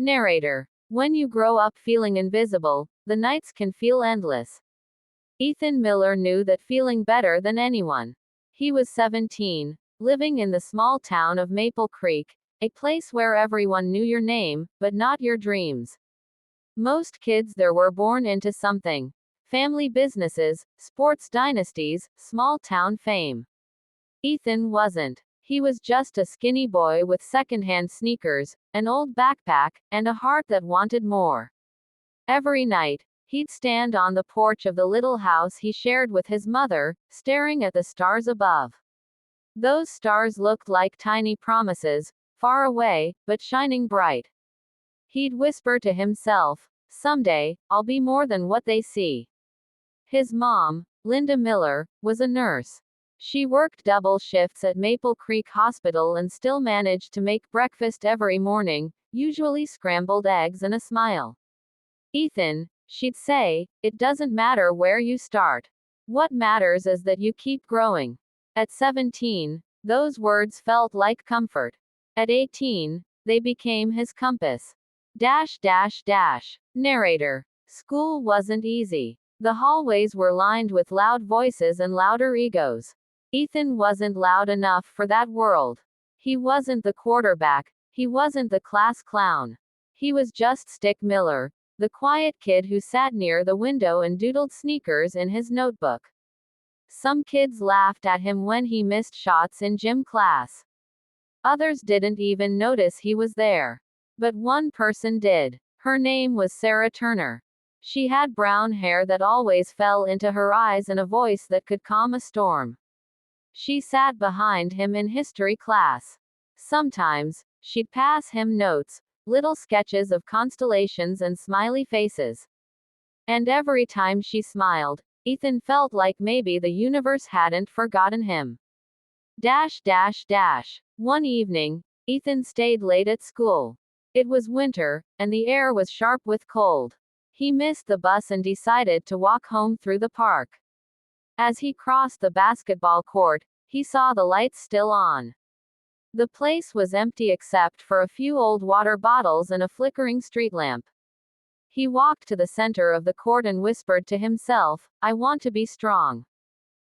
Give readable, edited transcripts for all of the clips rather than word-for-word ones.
Narrator. When you grow up feeling invisible, the nights can feel endless. Ethan Miller knew that feeling better than anyone. He was 17, living in the small town of Maple Creek, a place where everyone knew your name, but not your dreams. Most kids there were born into something. Family businesses, sports dynasties, small town fame. Ethan wasn't. He was just a skinny boy with secondhand sneakers, an old backpack, and a heart that wanted more. Every night, he'd stand on the porch of the little house he shared with his mother, staring at the stars above. Those stars looked like tiny promises, far away, but shining bright. He'd whisper to himself, "Someday, I'll be more than what they see." His mom, Linda Miller, was a nurse. She worked double shifts at Maple Creek Hospital and still managed to make breakfast every morning, usually scrambled eggs and a smile. "Ethan," she'd say, "it doesn't matter where you start. What matters is that you keep growing." At 17, those words felt like comfort. At 18, they became his compass. Narrator. School wasn't easy. The hallways were lined with loud voices and louder egos. Ethan wasn't loud enough for that world. He wasn't the quarterback, he wasn't the class clown. He was just Stick Miller, the quiet kid who sat near the window and doodled sneakers in his notebook. Some kids laughed at him when he missed shots in gym class. Others didn't even notice he was there. But one person did. Her name was Sarah Turner. She had brown hair that always fell into her eyes and a voice that could calm a storm. She sat behind him in history class. Sometimes, she'd pass him notes, little sketches of constellations and smiley faces. And every time she smiled, Ethan felt like maybe the universe hadn't forgotten him. One evening, Ethan stayed late at school. It was winter, and the air was sharp with cold. He missed the bus and decided to walk home through the park. As he crossed the basketball court, he saw the lights still on. The place was empty except for a few old water bottles and a flickering street lamp. He walked to the center of the court and whispered to himself, "I want to be strong.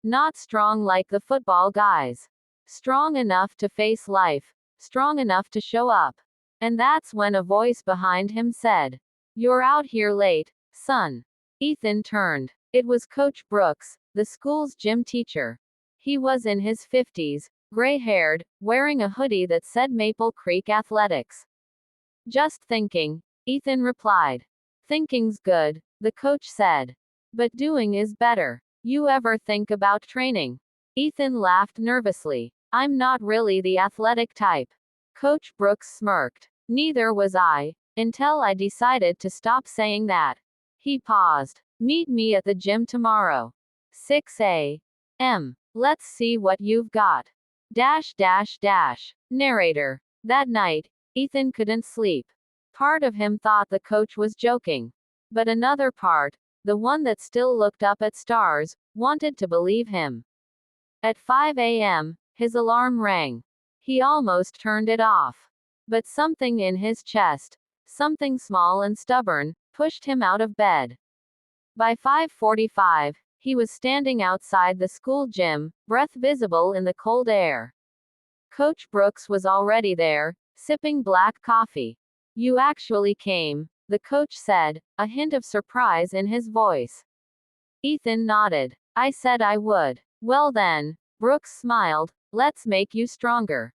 Not strong like the football guys. Strong enough to face life. Strong enough to show up." And that's when a voice behind him said, "You're out here late, son." Ethan turned. It was Coach Brooks, the school's gym teacher. He was in his 50s, gray-haired, wearing a hoodie that said Maple Creek Athletics. "Just thinking," Ethan replied. "Thinking's good," the coach said. "But doing is better. You ever think about training?" Ethan laughed nervously. "I'm not really the athletic type." Coach Brooks smirked. "Neither was I, until I decided to stop saying that." He paused. "Meet me at the gym tomorrow. 6 a.m. Let's see what you've got." Narrator. That night, Ethan couldn't sleep. Part of him thought the coach was joking. But another part, the one that still looked up at stars, wanted to believe him. At 5 a.m., his alarm rang. He almost turned it off. But something in his chest, something small and stubborn, pushed him out of bed. By 5:45, he was standing outside the school gym, breath visible in the cold air. Coach Brooks was already there, sipping black coffee. "You actually came," the coach said, a hint of surprise in his voice. Ethan nodded. "I said I would." "Well then," Brooks smiled, "let's make you stronger."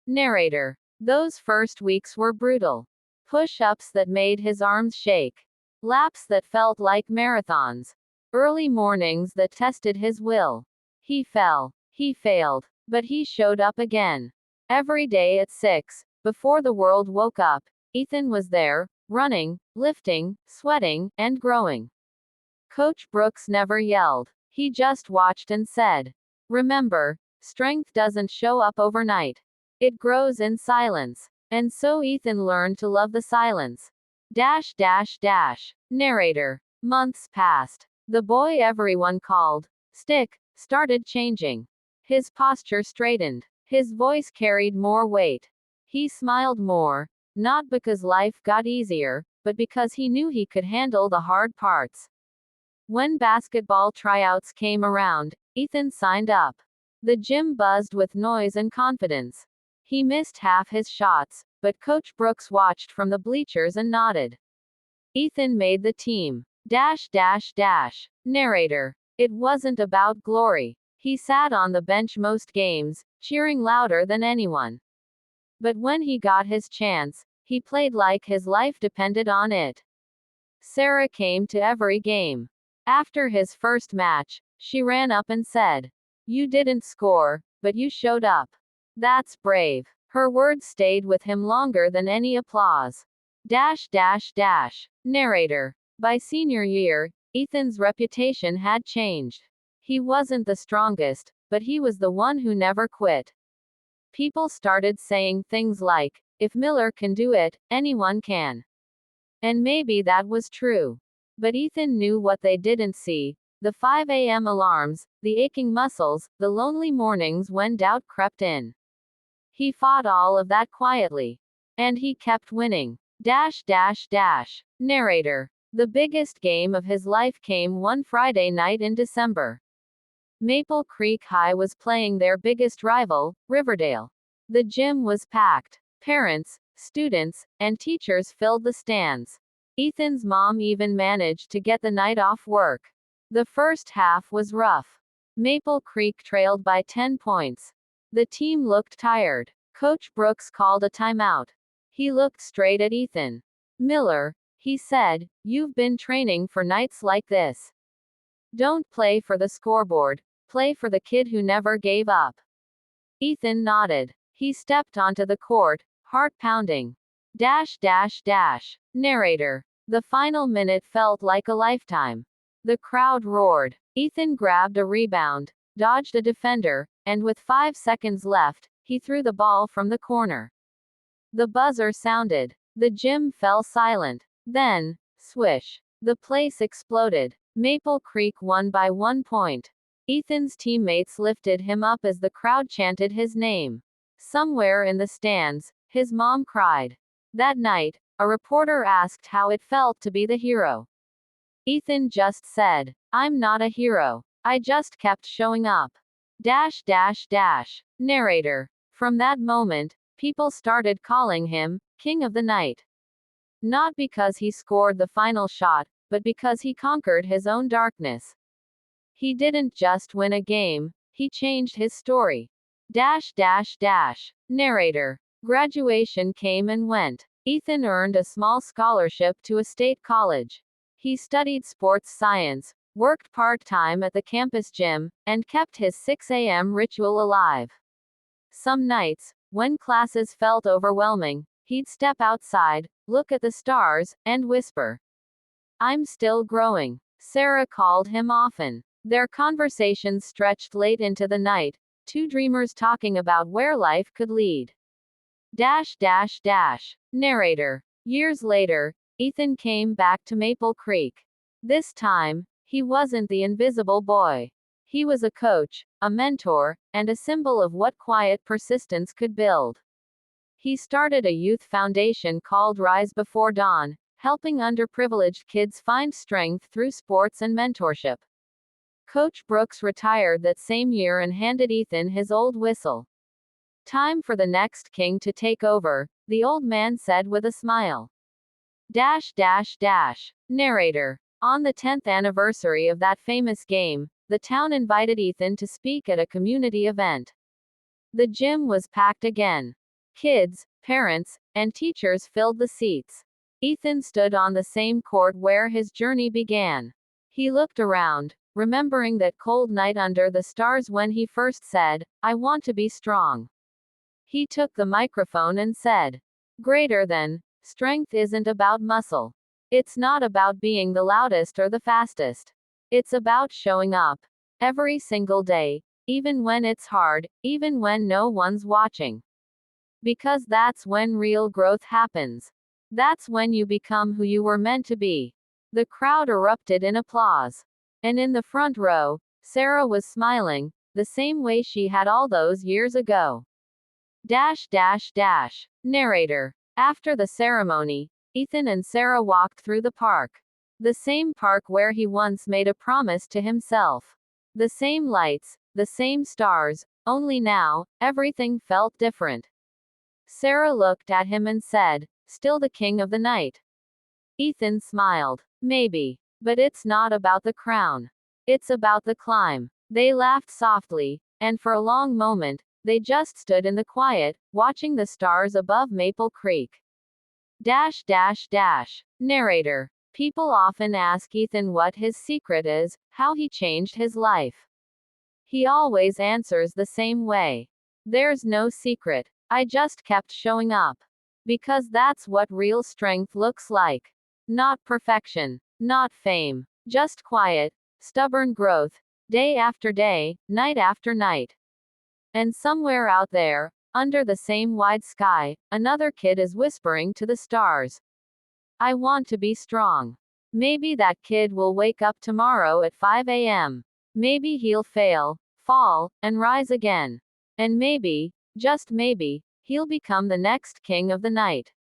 Narrator. Those first weeks were brutal. Push-ups that made his arms shake. Laps that felt like marathons. Early mornings that tested his will. He fell. He failed. But he showed up again. Every day at 6, before the world woke up, Ethan was there, running, lifting, sweating, and growing. Coach Brooks never yelled. He just watched and said, "Remember, strength doesn't show up overnight. It grows in silence." And so Ethan learned to love the silence. Narrator. Months passed. The boy everyone called Stick started changing. His posture straightened. His voice carried more weight. He smiled more. not because life got easier, but because he knew he could handle the hard parts. When basketball tryouts came around, Ethan signed up. The gym buzzed with noise and confidence. He missed half his shots, but Coach Brooks watched from the bleachers and nodded. Ethan made the team. Narrator. It wasn't about glory. He sat on the bench most games, cheering louder than anyone. But when he got his chance, he played like his life depended on it. Sarah came to every game. After his first match, she ran up and said, "You didn't score, but you showed up. That's brave." Her words stayed with him longer than any applause. Narrator. By senior year, Ethan's reputation had changed. He wasn't the strongest, but he was the one who never quit. People started saying things like, "If Miller can do it, anyone can." And maybe that was true. But Ethan knew what they didn't see: the 5 a.m. alarms, the aching muscles, the lonely mornings when doubt crept in. He fought all of that quietly. And he kept winning. Narrator. The biggest game of his life came one Friday night in December. Maple Creek High was playing their biggest rival, Riverdale. The gym was packed. Parents, students, and teachers filled the stands. Ethan's mom even managed to get the night off work. The first half was rough. Maple Creek trailed by 10 points. The team looked tired. Coach Brooks called a timeout. He looked straight at Ethan. "Miller," he said, "you've been training for nights like this. Don't play for the scoreboard. Play for the kid who never gave up." Ethan nodded. He stepped onto the court, heart pounding. Narrator. The final minute felt like a lifetime. The crowd roared. Ethan grabbed a rebound, dodged a defender, and with 5 seconds left, he threw the ball from the corner. The buzzer sounded. The gym fell silent. Then, swish. The place exploded. Maple Creek won by 1 point. Ethan's teammates lifted him up as the crowd chanted his name. Somewhere in the stands, his mom cried. That night, a reporter asked how it felt to be the hero. Ethan just said, "I'm not a hero. I just kept showing up." Narrator. From that moment, people started calling him King of the Night. Not because he scored the final shot, but because he conquered his own darkness. He didn't just win a game, he changed his story. Narrator. Graduation came and went. Ethan earned a small scholarship to a state college. He studied sports science, worked part-time at the campus gym, and kept his 6 a.m. ritual alive. Some nights, when classes felt overwhelming, he'd step outside, look at the stars, and whisper, "I'm still growing." Sarah called him often. Their conversations stretched late into the night, two dreamers talking about where life could lead. Narrator. Years later, Ethan came back to Maple Creek. This time, he wasn't the invisible boy. He was a coach, a mentor, and a symbol of what quiet persistence could build. He started a youth foundation called Rise Before Dawn, helping underprivileged kids find strength through sports and mentorship. Coach Brooks retired that same year and handed Ethan his old whistle. "Time for the next king to take over," the old man said with a smile. Narrator. On the 10th anniversary of that famous game, the town invited Ethan to speak at a community event. The gym was packed again. Kids, parents, and teachers filled the seats. Ethan stood on the same court where his journey began. He looked around, remembering that cold night under the stars when he first said, "I want to be strong." He took the microphone and said, "Greater than, strength isn't about muscle. It's not about being the loudest or the fastest. It's about showing up. Every single day, even when it's hard, even when no one's watching. Because that's when real growth happens. That's when you become who you were meant to be." The crowd erupted in applause. And in the front row, Sarah was smiling, the same way she had all those years ago. Narrator. After the ceremony, Ethan and Sarah walked through the park. The same park where he once made a promise to himself. The same lights, the same stars, only now, everything felt different. Sarah looked at him and said, "Still the king of the night?" Ethan smiled. "Maybe. But it's not about the crown. It's about the climb." They laughed softly, and for a long moment, they just stood in the quiet, watching the stars above Maple Creek. Narrator. People often ask Ethan what his secret is, how he changed his life. He always answers the same way. "There's no secret. I just kept showing up. Because that's what real strength looks like. Not perfection. Not fame. Just quiet, stubborn growth. Day after day, night after night." And somewhere out there, under the same wide sky, another kid is whispering to the stars, "I want to be strong." Maybe that kid will wake up tomorrow at 5 a.m. Maybe he'll fail, fall, and rise again. And maybe, just maybe, he'll become the next king of the night.